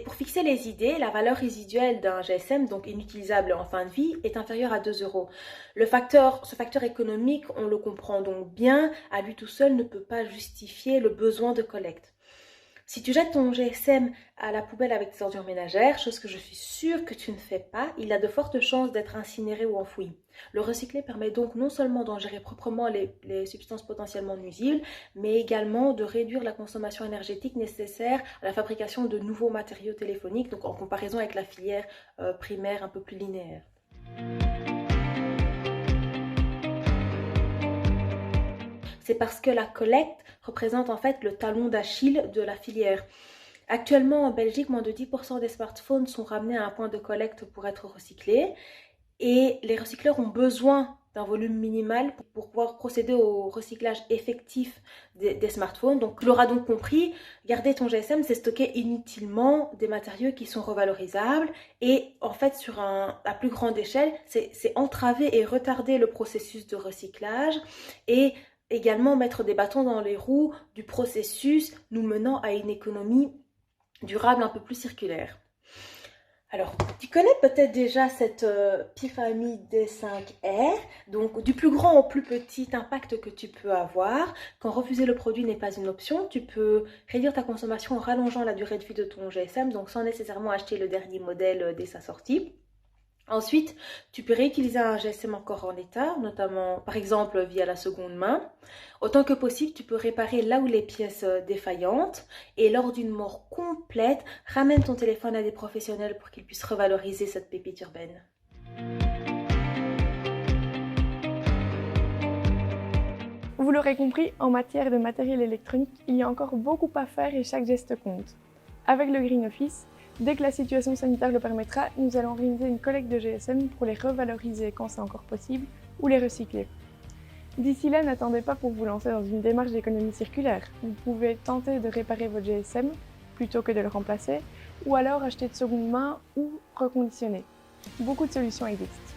pour fixer les idées, la valeur résiduelle d'un GSM, donc inutilisable en fin de vie, est inférieure à 2 euros. Ce facteur économique, on le comprend donc bien, à lui tout seul ne peut pas justifier le besoin de collecte. Si tu jettes ton GSM à la poubelle avec tes ordures ménagères, chose que je suis sûre que tu ne fais pas, il a de fortes chances d'être incinéré ou enfoui. Le recycler permet donc non seulement d'en gérer proprement les substances potentiellement nuisibles, mais également de réduire la consommation énergétique nécessaire à la fabrication de nouveaux matériaux téléphoniques, donc en comparaison avec la filière primaire un peu plus linéaire. C'est parce que la collecte représente en fait le talon d'Achille de la filière. Actuellement en Belgique, moins de 10% des smartphones sont ramenés à un point de collecte pour être recyclés et les recycleurs ont besoin d'un volume minimal pour pouvoir procéder au recyclage effectif des smartphones. Donc tu l'auras donc compris, garder ton GSM, c'est stocker inutilement des matériaux qui sont revalorisables et en fait à plus grande échelle, c'est entraver et retarder le processus de recyclage et également mettre des bâtons dans les roues du processus nous menant à une économie durable un peu plus circulaire. Alors, tu connais peut-être déjà cette pyramide des 5 R, donc du plus grand au plus petit impact que tu peux avoir. Quand refuser le produit n'est pas une option, tu peux réduire ta consommation en rallongeant la durée de vie de ton GSM, donc sans nécessairement acheter le dernier modèle dès sa sortie. Ensuite, tu peux réutiliser un GSM encore en état, notamment par exemple via la seconde main. Autant que possible, tu peux réparer là où les pièces défaillantes et lors d'une mort complète, ramène ton téléphone à des professionnels pour qu'ils puissent revaloriser cette pépite urbaine. Vous l'aurez compris, en matière de matériel électronique, il y a encore beaucoup à faire et chaque geste compte. Avec le Green Office, dès que la situation sanitaire le permettra, nous allons organiser une collecte de GSM pour les revaloriser quand c'est encore possible ou les recycler. D'ici là, n'attendez pas pour vous lancer dans une démarche d'économie circulaire. Vous pouvez tenter de réparer votre GSM plutôt que de le remplacer ou alors acheter de seconde main ou reconditionner. Beaucoup de solutions existent.